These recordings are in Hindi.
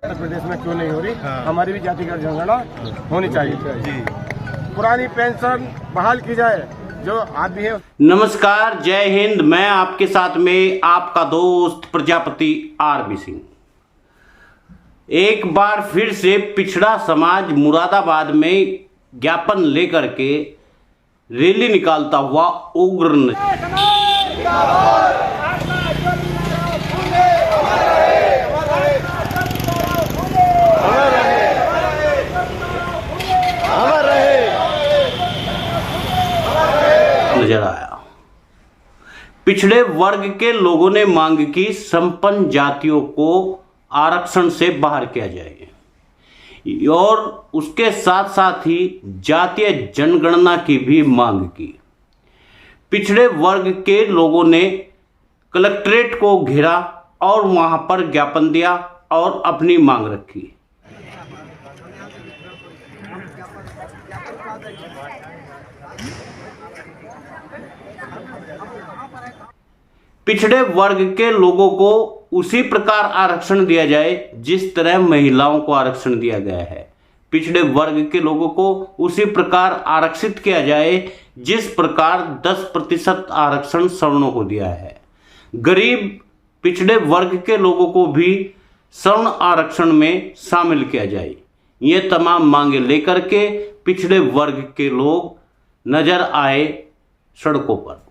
उत्तर प्रदेश में क्यों नहीं हो रही? हमारी भी जातिगत जनगणना होनी चाहिए। पुरानी पेंशन बहाल की जाए जो आदमी है। नमस्कार, जय हिंद। मैं आपके साथ में आपका दोस्त प्रजापति आरबी सिंह। एक बार फिर से पिछड़ा समाज मुरादाबाद में ज्ञापन लेकर के रैली निकालता हुआ उग्र नजर आया। पिछड़े वर्ग के लोगों ने मांग की संपन्न जातियों को आरक्षण से बाहर किया जाए और उसके साथ साथ ही जातीय जनगणना की भी मांग की। पिछड़े वर्ग के लोगों ने कलेक्ट्रेट को घेरा और वहां पर ज्ञापन दिया और अपनी मांग रखी। पिछड़े वर्ग के लोगों को उसी प्रकार आरक्षण दिया जाए जिस तरह महिलाओं को आरक्षण दिया गया है। पिछड़े वर्ग के लोगों को उसी प्रकार आरक्षित किया जाए जिस प्रकार 10% आरक्षण सवर्णों को दिया है। गरीब पिछड़े वर्ग के लोगों को भी सवर्ण आरक्षण में शामिल किया जाए। ये तमाम मांगे लेकर के पिछड़े वर्ग के लोग नजर आए सड़कों पर।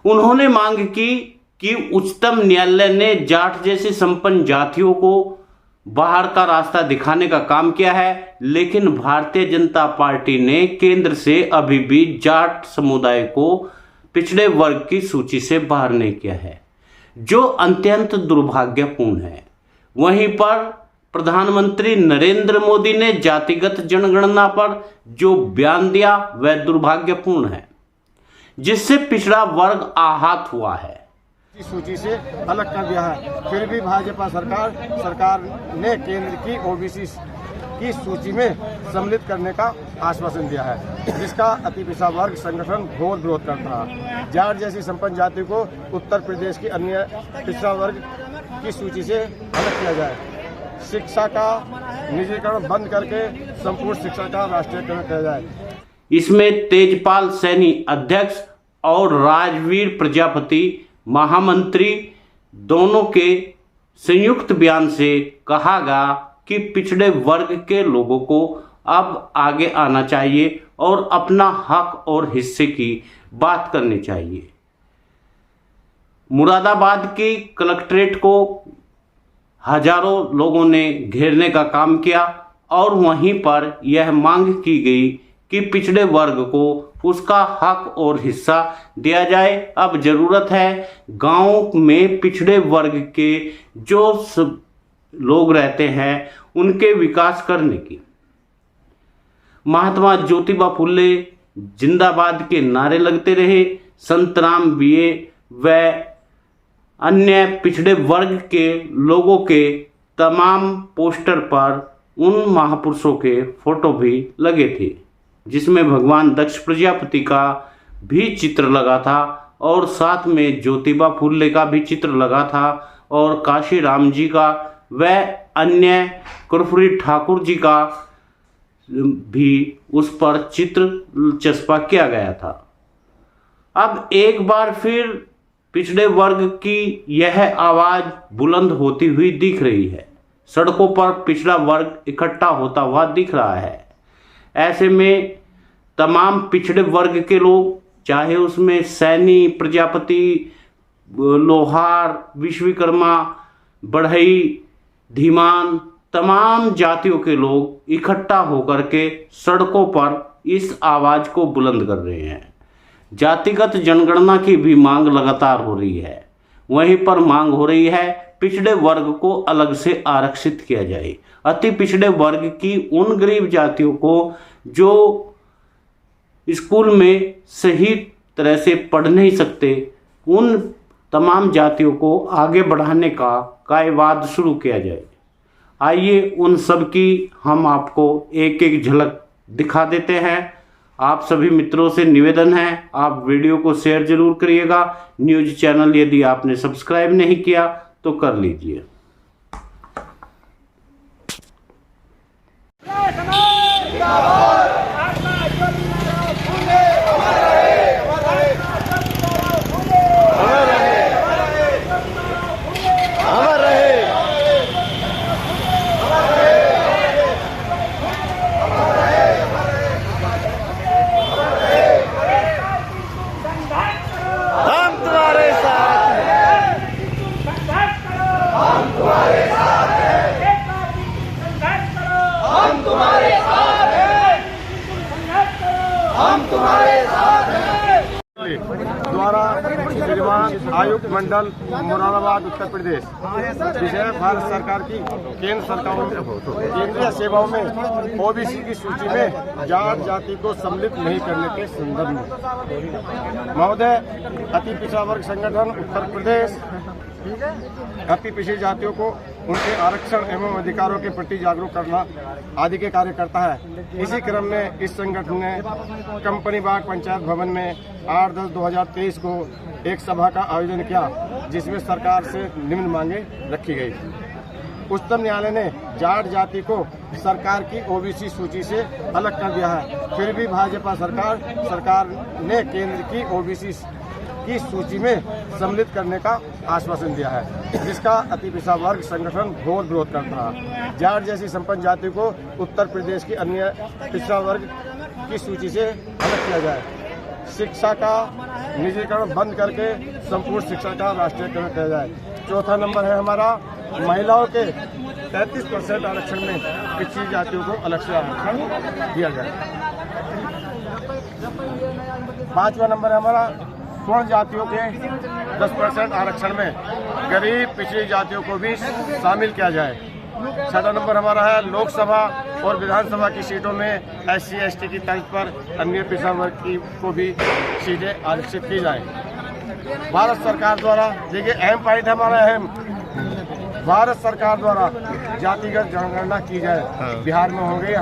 उन्होंने मांग की कि उच्चतम न्यायालय ने जाट जैसी संपन्न जातियों को बाहर का रास्ता दिखाने का काम किया है, लेकिन भारतीय जनता पार्टी ने केंद्र से अभी भी जाट समुदाय को पिछड़े वर्ग की सूची से बाहर नहीं किया है, जो अत्यंत दुर्भाग्यपूर्ण है। वहीं पर प्रधानमंत्री नरेंद्र मोदी ने जातिगत जनगणना पर जो बयान दिया वह दुर्भाग्यपूर्ण है, जिससे पिछड़ा वर्ग आहत हुआ है। इस सूची से अलग कर दिया है। फिर भी भाजपा सरकार ने केंद्र की ओबीसी की सूची में सम्मिलित करने का आश्वासन दिया है, जिसका अति पिछड़ा वर्ग संगठन घोर विरोध करता है। जाट जैसी संपन्न जाति को उत्तर प्रदेश की अन्य पिछड़ा वर्ग की सूची से अलग किया जाए। शिक्षा का निजीकरण बंद करके संपूर्ण शिक्षा का राष्ट्रीयकरण किया जाए। इसमें तेजपाल सैनी अध्यक्ष और राजवीर प्रजापति महामंत्री दोनों के संयुक्त बयान से कहा गया कि पिछड़े वर्ग के लोगों को अब आगे आना चाहिए और अपना हक और हिस्से की बात करनी चाहिए। मुरादाबाद की कलेक्ट्रेट को हजारों लोगों ने घेरने का काम किया और वहीं पर यह मांग की गई कि पिछड़े वर्ग को उसका हक और हिस्सा दिया जाए। अब जरूरत है गांव में पिछड़े वर्ग के जो लोग रहते हैं उनके विकास करने की। महात्मा ज्योतिबा फुले जिंदाबाद के नारे लगते रहे। संतराम बीए व अन्य पिछड़े वर्ग के लोगों के तमाम पोस्टर पर उन महापुरुषों के फोटो भी लगे थे, जिसमें भगवान दक्ष प्रजापति का भी चित्र लगा था और साथ में ज्योतिबा फुले का भी चित्र लगा था और काशी राम जी का व अन्य कर्पूरी ठाकुर जी का भी उस पर चित्र चस्पा किया गया था। अब एक बार फिर पिछड़े वर्ग की यह आवाज बुलंद होती हुई दिख रही है। सड़कों पर पिछड़ा वर्ग इकट्ठा होता हुआ दिख रहा है। ऐसे में तमाम पिछड़े वर्ग के लोग, चाहे उसमें सैनी, प्रजापति, लोहार, विश्वकर्मा, बढ़ई, धीमान, तमाम जातियों के लोग इकट्ठा होकर के सड़कों पर इस आवाज को बुलंद कर रहे हैं। जातिगत जनगणना की भी मांग लगातार हो रही है। वहीं पर मांग हो रही है पिछड़े वर्ग को अलग से आरक्षित किया जाए। अति पिछड़े वर्ग की उन गरीब जातियों को जो स्कूल में सही तरह से पढ़ नहीं सकते, उन तमाम जातियों को आगे बढ़ाने का कायवाद शुरू किया जाए। आइए उन सब की हम आपको एक एक झलक दिखा देते हैं। आप सभी मित्रों से निवेदन है, आप वीडियो को शेयर जरूर करिएगा। न्यूज चैनल यदि आपने सब्सक्राइब नहीं किया तो कर लीजिए। आयुक्त मंडल मुरादाबाद उत्तर प्रदेश विषय भारत सरकार की केंद्रीय सेवाओं में ओबीसी की सूची में जाट जाति को सम्मिलित नहीं करने के संदर्भ में महोदय, अति पिछड़ा वर्ग संगठन उत्तर प्रदेश अति पिछड़ी जातियों को उनके आरक्षण एवं अधिकारों के प्रति जागरूक करना आदि के कार्य करता है। इसी क्रम में इस संगठन ने कंपनी बाग पंचायत भवन में 8/10/2023 को एक सभा का आयोजन किया, जिसमें सरकार से निम्न मांगे रखी गई। उच्चतम न्यायालय ने जाट जाति को सरकार की ओबीसी सूची से अलग कर दिया है। फिर भी भाजपा सरकार ने केंद्र की ओबीसी की सूची में सम्मिलित करने का आश्वासन दिया है, जिसका अति पिछड़ा वर्ग संगठन घोर विरोध करता है। जाट जैसी संपन्न जाति को उत्तर प्रदेश की अन्य पिछड़ा वर्ग की सूची से अलग किया जाए। शिक्षा का निजीकरण बंद करके संपूर्ण शिक्षा का राष्ट्रीयकरण किया जाए। चौथा नंबर है हमारा, महिलाओं के 33% आरक्षण में पिछड़ी जातियों को अलग से आरक्षण दिया जाए। पांचवा नंबर है हमारा, पूर्ण जातियों के 10% आरक्षण में गरीब पिछड़ी जातियों को भी शामिल किया जाए। छठा नंबर हमारा है, लोकसभा और विधानसभा की सीटों में SC/ST की तर्ज पर अन्य पिछड़ा वर्ग को भी सीटें आरक्षित की जाए। भारत सरकार द्वारा, देखिए अहम पॉइंट हमारा अहम, भारत सरकार द्वारा जातिगत जनगणना की जाए। बिहार में हो गई।